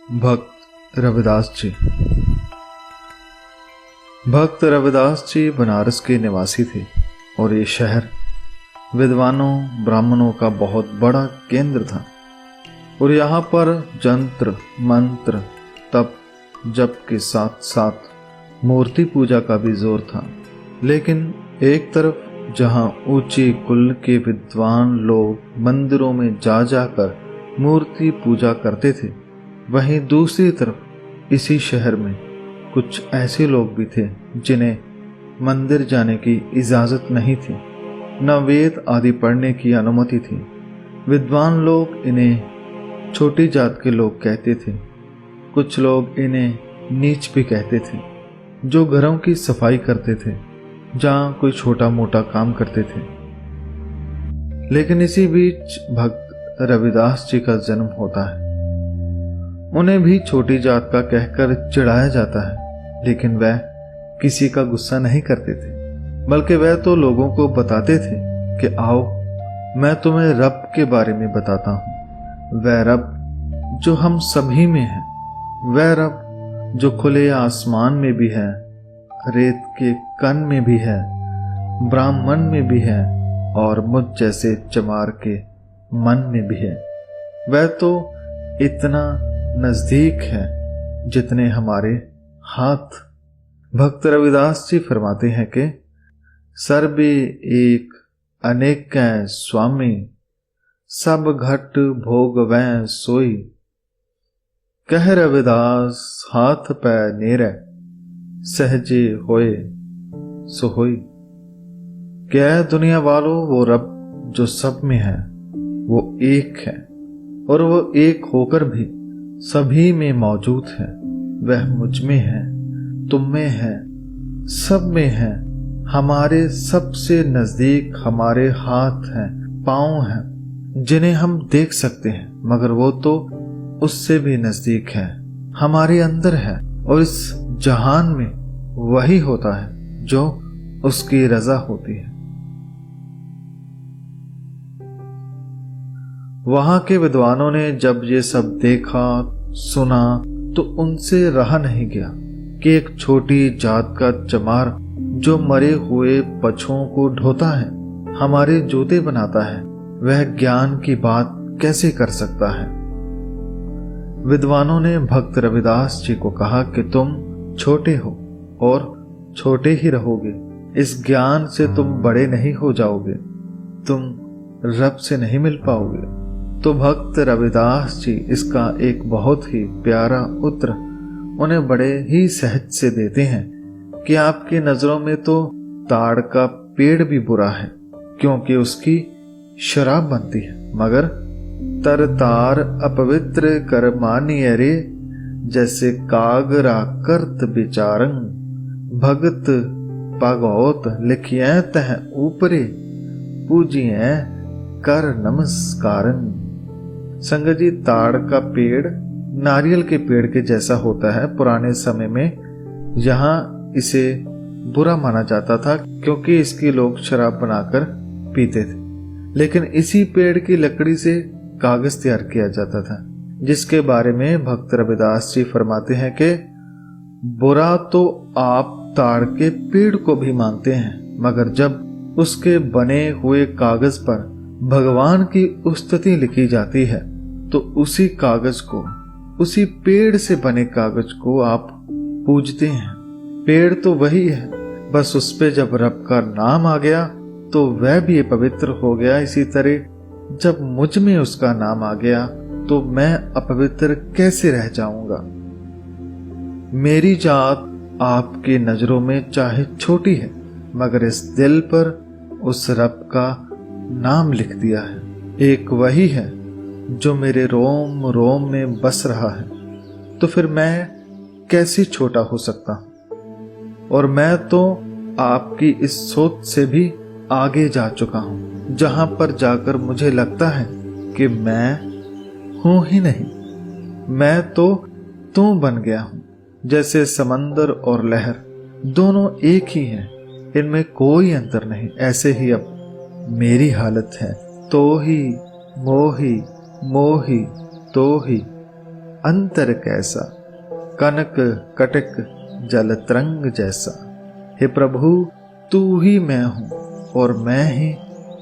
भक्त रविदास जी। भक्त रविदास जी बनारस के निवासी थे और ये शहर विद्वानों ब्राह्मणों का बहुत बड़ा केंद्र था और यहाँ पर जंत्र मंत्र तप जप के साथ साथ मूर्ति पूजा का भी जोर था। लेकिन एक तरफ जहाँ ऊंचे कुल के विद्वान लोग मंदिरों में जा जाकर मूर्ति पूजा करते थे, वहीं दूसरी तरफ इसी शहर में कुछ ऐसे लोग भी थे जिन्हें मंदिर जाने की इजाजत नहीं थी, न वेद आदि पढ़ने की अनुमति थी। विद्वान लोग इन्हें छोटी जात के लोग कहते थे, कुछ लोग इन्हें नीच भी कहते थे, जो घरों की सफाई करते थे, जहाँ कोई छोटा मोटा काम करते थे। लेकिन इसी बीच भक्त रविदास जी का जन्म होता है। उन्हें भी छोटी जात का कहकर चिढ़ाया जाता है, लेकिन वह किसी का गुस्सा नहीं करते थे, बल्कि वह तो लोगों को बताते थे कि आओ मैं तुम्हें रब के बारे में बताता हूँ। वह रब जो हम सभी में है, वह रब जो खुले आसमान में भी है, रेत के कण में भी है, ब्राह्मण में भी है और मुझ जैसे चमार के मन में भी है। वह तो इतना नजदीक है जितने हमारे हाथ। भक्त रविदास जी फरमाते हैं कि सर्वे एक अनेक स्वामी, सब घट भोग वै सोई। कह रविदास हाथ पै नेरे, सहजे होए सो होई। क्या दुनिया वालों, वो रब जो सब में है वो एक है और वो एक होकर भी सभी में मौजूद है। वह मुझ में है, तुम में है, सब में है। हमारे सबसे नजदीक हमारे हाथ हैं, पांव हैं, जिन्हें हम देख सकते हैं, मगर वो तो उससे भी नजदीक है, हमारे अंदर है। और इस जहान में वही होता है जो उसकी रजा होती है। वहां के विद्वानों ने जब ये सब देखा सुना तो उनसे रहा नहीं गया कि एक छोटी जात का चमार जो मरे हुए पशुओं को ढोता है, हमारे जूते बनाता है, वह ज्ञान की बात कैसे कर सकता है। विद्वानों ने भक्त रविदास जी को कहा कि तुम छोटे हो और छोटे ही रहोगे, इस ज्ञान से तुम बड़े नहीं हो जाओगे, तुम रब से नहीं मिल पाओगे। तो भक्त रविदास जी इसका एक बहुत ही प्यारा उत्तर उन्हें बड़े ही सहज से देते हैं कि आपकी नजरों में तो ताड़ का पेड़ भी बुरा है, क्योंकि उसकी शराब बनती है, मगर तर तार अपवित्र कर मानिय रे, जैसे कागरा करत विचारंग। भगत पागौत लिखिए तह ऊपरे, पूजिए कर नमस्कारन। संगत जी, ताड़ का पेड़ नारियल के पेड़ के जैसा होता है। पुराने समय में यहाँ इसे बुरा माना जाता था क्योंकि इसकी लोग शराब बनाकर पीते थे। लेकिन इसी पेड़ की लकड़ी से कागज तैयार किया जाता था, जिसके बारे में भक्त रविदास जी फरमाते हैं कि बुरा तो आप ताड़ के पेड़ को भी मानते हैं, मगर जब उसके बने हुए कागज पर भगवान की स्तुति लिखी जाती है तो उसी कागज को, उसी पेड़ से बने कागज को आप पूजते हैं। पेड़ तो वही है, बस उस पे जब रब का नाम आ गया तो वह भी पवित्र हो गया। इसी तरह जब मुझ में उसका नाम आ गया तो मैं अपवित्र कैसे रह जाऊंगा। मेरी जात आपकी नजरों में चाहे छोटी है, मगर इस दिल पर उस रब का नाम लिख दिया है। एक वही है जो मेरे रोम रोम में बस रहा है, तो फिर मैं कैसे छोटा हो सकता हूं। और मैं तो आपकी इस सोच से भी आगे जा चुका हूं, जहां पर जाकर मुझे लगता है कि मैं हूं ही नहीं, मैं तो तू बन गया हूं। जैसे समंदर और लहर दोनों एक ही हैं, इनमें कोई अंतर नहीं, ऐसे ही अब मेरी हालत है। तो ही मोही मोही तो ही अंतर कैसा, कनक कटक जल तरंग जैसा। हे प्रभु, तू ही मैं हूँ और मैं ही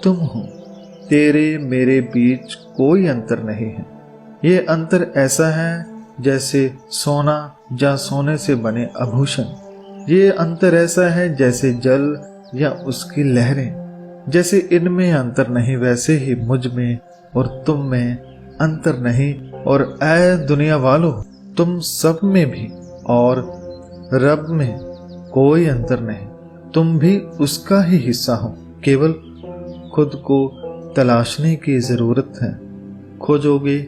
तुम हो, तेरे मेरे बीच कोई अंतर नहीं है। ये अंतर ऐसा है जैसे सोना या सोने से बने आभूषण। ये अंतर ऐसा है जैसे जल या उसकी लहरें। जैसे इनमें अंतर नहीं, वैसे ही मुझ में और तुम में अंतर नहीं। और ऐ दुनिया वालों, तुम सब में भी और रब में कोई अंतर नहीं। तुम भी उसका ही हिस्सा हो। केवल खुद को तलाशने की जरूरत है। खोजोगे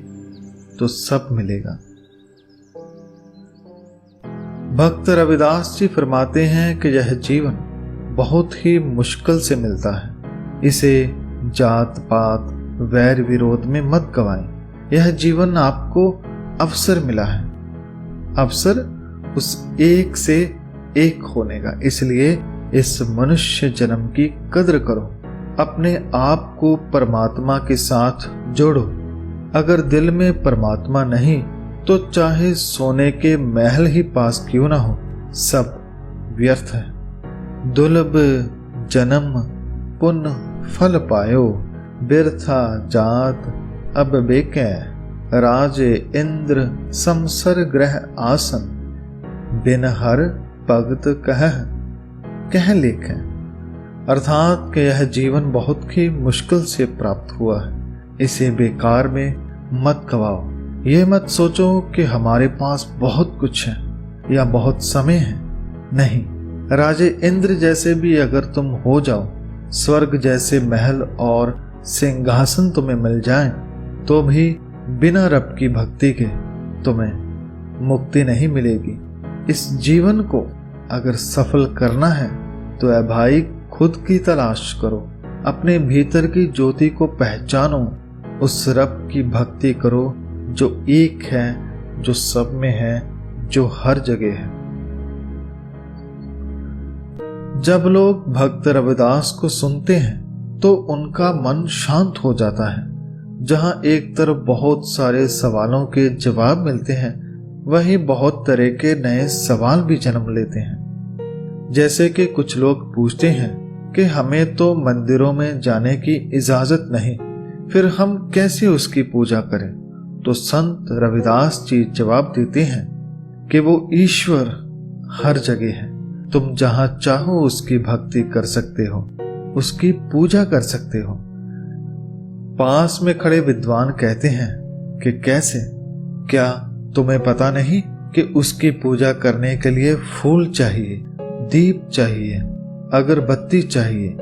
तो सब मिलेगा। भक्त रविदास जी फरमाते हैं कि यह जीवन बहुत ही मुश्किल से मिलता है। इसे जात पात वैर विरोध में मत गवाएं। यह जीवन आपको अवसर मिला है, अवसर उस एक से एक होने का। इसलिए इस मनुष्य जन्म की कद्र करो। अपने आप को परमात्मा के साथ जोड़ो। अगर दिल में परमात्मा नहीं तो चाहे सोने के महल ही पास क्यों ना हो, सब व्यर्थ है। दुर्लभ जन्म पुण्य फल पायो, बिरथा जात अब बेकै। राजे इंद्र समसर ग्रह आसन, बिन हर भगत कह लेख। अर्थात कि यह जीवन बहुत ही मुश्किल से प्राप्त हुआ है। इसे बेकार में मत गवाओ। ये मत सोचो कि हमारे पास बहुत कुछ है या बहुत समय है। नहीं, राजे इंद्र जैसे भी अगर तुम हो जाओ, स्वर्ग जैसे महल और सिंहासन तुम्हें मिल जाएं, तो भी बिना रब की भक्ति के तुम्हें मुक्ति नहीं मिलेगी। इस जीवन को अगर सफल करना है तो ऐ भाई, खुद की तलाश करो। अपने भीतर की ज्योति को पहचानो। उस रब की भक्ति करो जो एक है, जो सब में है, जो हर जगह है। जब लोग भक्त रविदास को सुनते हैं तो उनका मन शांत हो जाता है। जहां एक तरफ बहुत सारे सवालों के जवाब मिलते हैं, वहीं बहुत तरह के नए सवाल भी जन्म लेते हैं। जैसे कि कुछ लोग पूछते हैं कि हमें तो मंदिरों में जाने की इजाजत नहीं, फिर हम कैसे उसकी पूजा करें? तो संत रविदास जी जवाब देते हैं कि वो ईश्वर हर जगह है। तुम जहां चाहो उसकी भक्ति कर सकते हो, उसकी पूजा कर सकते हो। पास में खड़े विद्वान कहते हैं कि कैसे? क्या तुम्हें पता नहीं कि उसकी पूजा करने के लिए फूल चाहिए, दीप चाहिए, अगरबत्ती चाहिए,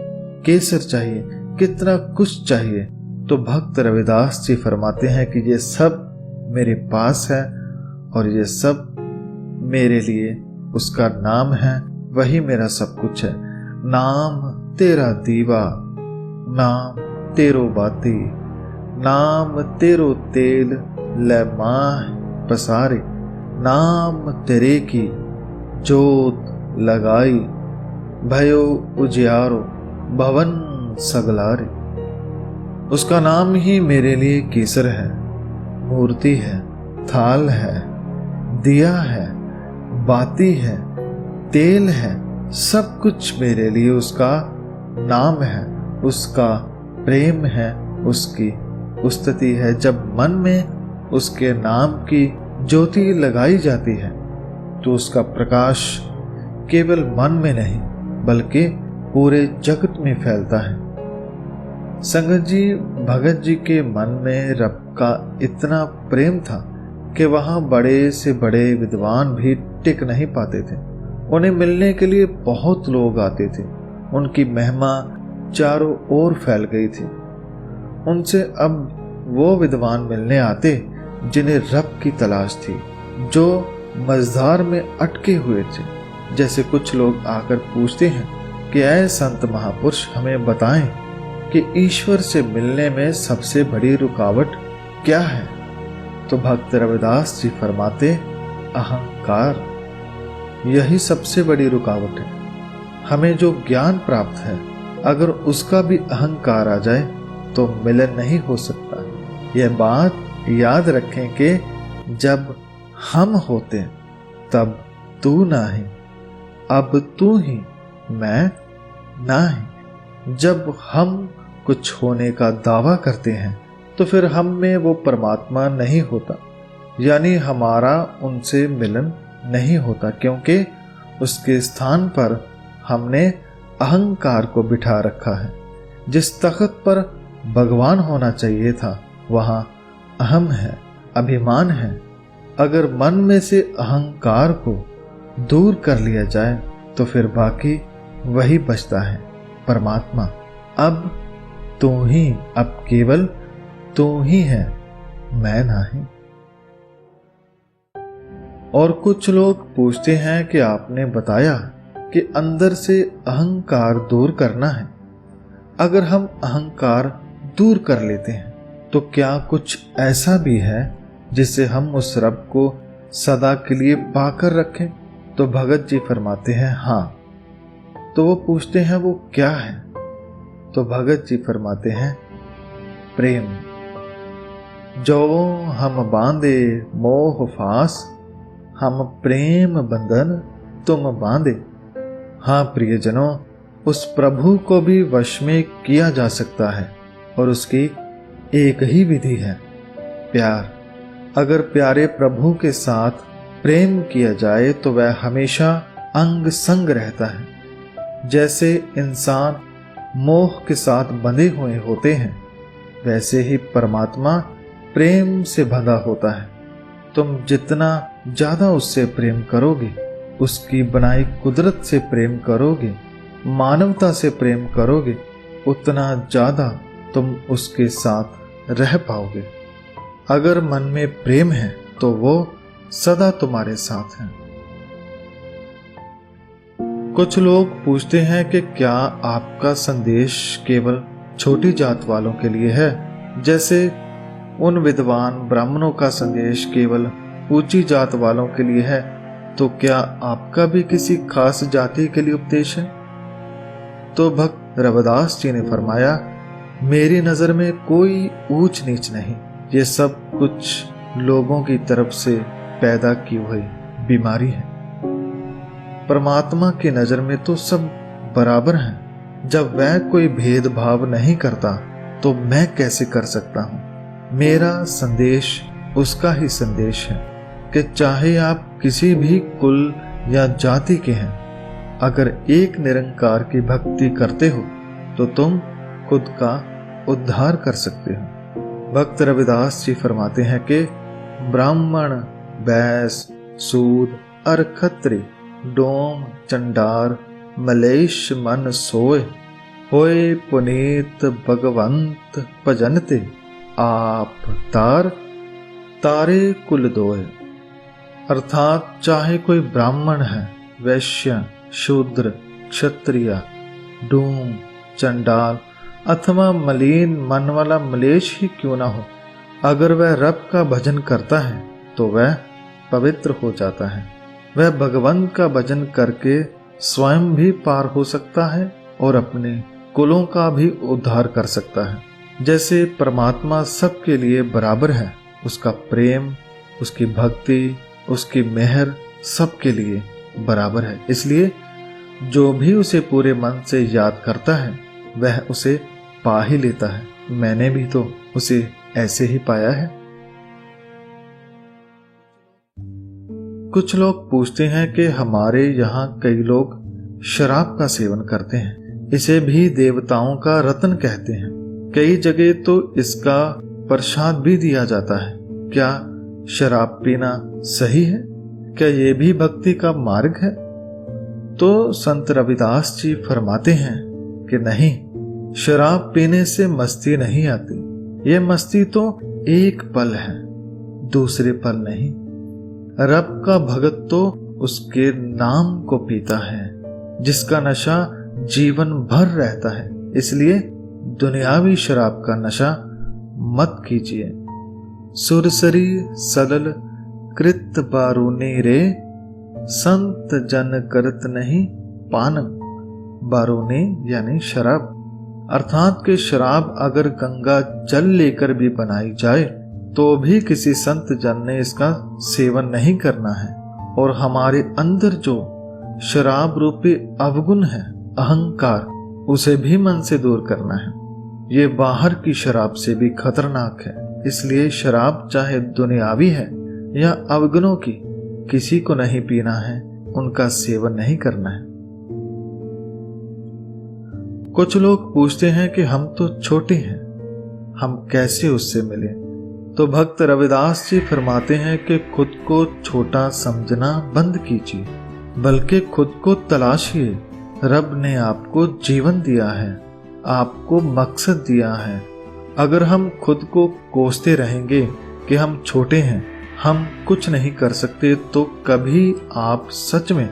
केसर चाहिए, कितना कुछ चाहिए। तो भक्त रविदास जी फरमाते हैं कि ये सब मेरे पास है और ये सब मेरे लिए उसका नाम है, वही मेरा सब कुछ है। नाम तेरा दीवा, नाम तेरो बाती, नाम तेरो तेल ले माह पसारे। नाम तेरे की जोत लगाई, भयो उजियारो भवन सगलारे। उसका नाम ही मेरे लिए केसर है, मूर्ति है, थाल है, दिया है, बाती है, तेल है। सब कुछ मेरे लिए उसका नाम है, उसका प्रेम है, उसकी स्तुति है। जब मन में उसके नाम की ज्योति लगाई जाती है तो उसका प्रकाश केवल मन में नहीं बल्कि पूरे जगत में फैलता है। संगत जी, भगत जी के मन में रब का इतना प्रेम था कि वहां बड़े से बड़े विद्वान भी टिक नहीं पाते थे। उन्हें मिलने के लिए बहुत लोग आते थे। उनकी महिमा चारों ओर फैल गई थी। उनसे अब वो विद्वान मिलने आते जिन्हें रब की तलाश थी, जो मझधार में अटके हुए थे। जैसे कुछ लोग आकर पूछते हैं कि ऐ संत महापुरुष, हमें बताएं कि ईश्वर से मिलने में सबसे बड़ी रुकावट क्या है? तो भक्त रविदास जी फरमाते, अहंकार। यही सबसे बड़ी रुकावट है। हमें जो ज्ञान प्राप्त है, अगर उसका भी अहंकार आ जाए तो मिलन नहीं हो सकता। यह बात याद रखें कि जब हम होते तब तू नाही, अब तू ही मैं नाही। जब हम कुछ होने का दावा करते हैं तो फिर हम में वो परमात्मा नहीं होता, यानी हमारा उनसे मिलन नहीं होता, क्योंकि उसके स्थान पर हमने अहंकार को बिठा रखा है। जिस तख्त पर भगवान होना चाहिए था वहां अहम है, अभिमान है। अगर मन में से अहंकार को दूर कर लिया जाए तो फिर बाकी वही बचता है, परमात्मा। अब तू ही, अब केवल तू ही है, मैं नहीं। और कुछ लोग पूछते हैं कि आपने बताया कि अंदर से अहंकार दूर करना है। अगर हम अहंकार दूर कर लेते हैं तो क्या कुछ ऐसा भी है जिससे हम उस रब को सदा के लिए पाकर रखें? तो भगत जी फरमाते हैं हाँ। तो वो पूछते हैं वो क्या है? तो भगत जी फरमाते हैं प्रेम। जो हम बांधे मोह फास, हम प्रेम बंधन तुम बांधे। हाँ प्रियजनों, उस प्रभु को भी वश में किया जा सकता है और उसकी एक ही विधि है, प्यार। अगर प्यारे प्रभु के साथ प्रेम किया जाए तो वह हमेशा अंग संग रहता है। जैसे इंसान मोह के साथ बंधे हुए होते हैं, वैसे ही परमात्मा प्रेम से बंधा होता है। तुम जितना ज्यादा उससे प्रेम करोगे, उसकी बनाई कुदरत से प्रेम करोगे, मानवता से प्रेम करोगे, उतना ज्यादा तुम उसके साथ रह पाओगे। अगर मन में प्रेम है तो वो सदा तुम्हारे साथ है। कुछ लोग पूछते हैं कि क्या आपका संदेश केवल छोटी जात वालों के लिए है, जैसे उन विद्वान ब्राह्मणों का संदेश केवल ऊंची जात वालों के लिए है, तो क्या आपका भी किसी खास जाति के लिए उपदेश है? तो भक्त रविदास जी ने फरमाया, मेरी नजर में कोई ऊंच नीच नहीं, ये सब कुछ लोगों की तरफ से पैदा की हुई बीमारी है। परमात्मा की नजर में तो सब बराबर हैं। जब वह कोई भेदभाव नहीं करता तो मैं कैसे कर सकता हूं? मेरा संदेश उसका ही संदेश है कि चाहे आप किसी भी कुल या जाति के हैं, अगर एक निरंकार की भक्ति करते हो तो तुम खुद का उद्धार कर सकते हो। भक्त रविदास जी फरमाते हैं कि ब्राह्मण, बैस, सूद और खत्री, डोम, चंडार, मलेश मन सोए, होए पुनीत भगवंत भजनते, आप तार तारे कुल दोए। अर्थात चाहे कोई ब्राह्मण है, वैश्य, शूद्र, क्षत्रिय, डूम, चंडाल अथवा मलिन मन वाला मलेश ही क्यों ना हो, अगर वह रब का भजन करता है तो वह पवित्र हो जाता है। वह भगवान का भजन करके स्वयं भी पार हो सकता है और अपने कुलों का भी उद्धार कर सकता है। जैसे परमात्मा सबके लिए बराबर है, उसका प्रेम, उसकी भक्ति, उसकी मेहर सबके लिए बराबर है। इसलिए जो भी उसे पूरे मन से याद करता है वह उसे पा ही लेता है। मैंने भी तो उसे ऐसे ही पाया है। कुछ लोग पूछते हैं कि हमारे यहाँ कई लोग शराब का सेवन करते हैं, इसे भी देवताओं का रत्न कहते हैं। कई जगह तो इसका प्रसाद भी दिया जाता है। क्या शराब पीना सही है? क्या ये भी भक्ति का मार्ग है? तो संत रविदास जी फरमाते हैं कि नहीं, शराब पीने से मस्ती नहीं आती। ये मस्ती तो एक पल है, दूसरे पल नहीं। रब का भगत तो उसके नाम को पीता है, जिसका नशा जीवन भर रहता है। इसलिए दुनियावी शराब का नशा मत कीजिए। सुरसरी सलल कृत बारूनी रे, संत जन करत नहीं पान। बारूनी यानी शराब, अर्थात कि शराब अगर गंगा जल लेकर भी बनाई जाए तो भी किसी संत जन ने इसका सेवन नहीं करना है। और हमारे अंदर जो शराब रूपी अवगुण है, अहंकार, उसे भी मन से दूर करना है। ये बाहर की शराब से भी खतरनाक है। इसलिए शराब चाहे दुनियावी है या अवगुणों की, किसी को नहीं पीना है, उनका सेवन नहीं करना है। कुछ लोग पूछते हैं कि हम तो छोटे हैं, हम कैसे उससे मिलें? तो भक्त रविदास जी फरमाते हैं कि खुद को छोटा समझना बंद कीजिए, बल्कि खुद को तलाशिए। रब ने आपको जीवन दिया है, आपको मकसद दिया है। अगर हम खुद को कोसते रहेंगे कि हम छोटे हैं, हम कुछ नहीं कर सकते, तो कभी आप सच में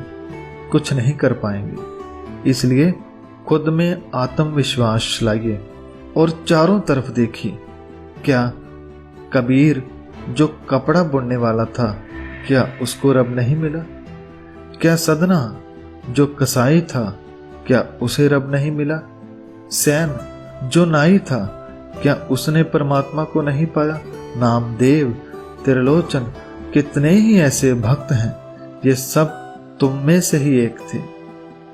कुछ नहीं कर पाएंगे। इसलिए खुद में आत्मविश्वास लाइए और चारों तरफ देखिए। क्या कबीर जो कपड़ा बुनने वाला था, क्या उसको रब नहीं मिला? क्या सदना जो कसाई था, क्या उसे रब नहीं मिला? सैन जो नाई था, क्या उसने परमात्मा को नहीं पाया? नामदेव, त्रिलोचन, कितने ही ऐसे भक्त हैं, ये सब तुम में से ही एक थे,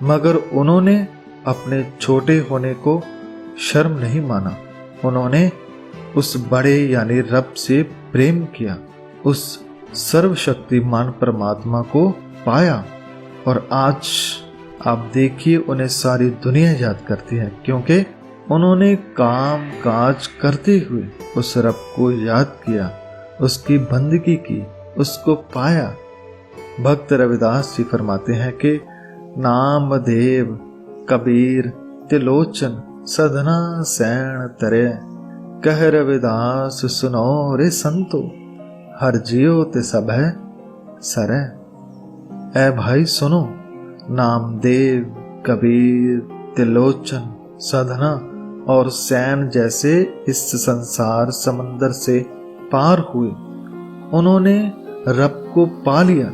मगर उन्होंने अपने छोटे होने को शर्म नहीं माना। उन्होंने उस बड़े यानी रब से प्रेम किया, उस सर्वशक्तिमान परमात्मा को पाया। और आज आप देखिए, उन्हें सारी दुनिया याद करती है, क्योंकि उन्होंने काम काज करते हुए उस रब को याद किया, उसकी बंदगी की, उसको पाया। भक्त रविदास जी फरमाते हैं कि नामदेव, कबीर, त्रिलोचन, सधना सैन तरे, कह रविदास सुनो रे संतो, हर जियो ते सब है सरे। ऐ भाई सुनो, नामदेव, कबीर, त्रिलोचन, सधना और सैन जैसे इस संसार समंदर से पार हुए, उन्होंने रब को पा लिया।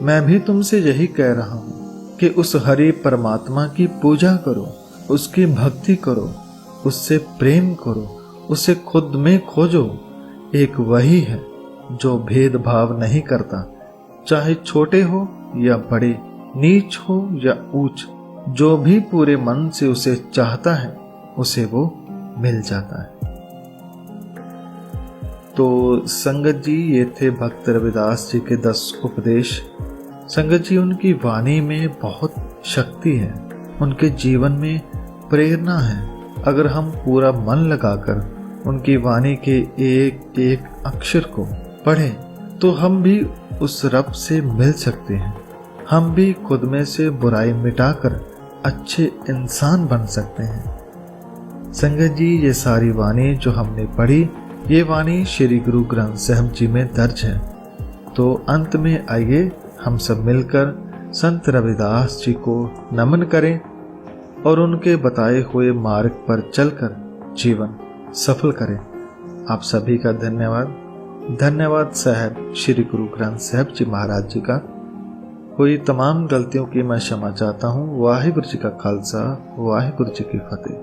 मैं भी तुमसे यही कह रहा हूं कि उस हरि परमात्मा की पूजा करो, उसकी भक्ति करो, उससे प्रेम करो, उसे खुद में खोजो। एक वही है जो भेदभाव नहीं करता, चाहे छोटे हो या बड़े, नीच हो या ऊंच, जो भी पूरे मन से उसे चाहता है, उसे वो मिल जाता है। तो संगत जी, ये थे भक्त रविदास जी के 10 उपदेश। संगत जी, उनकी वाणी में बहुत शक्ति है, उनके जीवन में प्रेरणा है। अगर हम पूरा मन लगाकर उनकी वाणी के एक एक अक्षर को पढ़ें, तो हम भी उस रब से मिल सकते हैं। हम भी खुद में से बुराई मिटाकर अच्छे इंसान बन सकते हैं। संगत जी, ये सारी वाणी जो हमने पढ़ी, ये वाणी श्री गुरु ग्रंथ साहिब जी में दर्ज है। तो अंत में आइए हम सब मिलकर संत रविदास जी को नमन करें और उनके बताए हुए मार्ग पर चलकर जीवन सफल करें। आप सभी का धन्यवाद। धन्यवाद साहब श्री गुरु ग्रंथ साहिब जी महाराज जी का। कोई तमाम गलतियों की मैं क्षमा चाहता हूँ। वाहिगुरु जी का खालसा, वाहिगुरु जी की फतेह।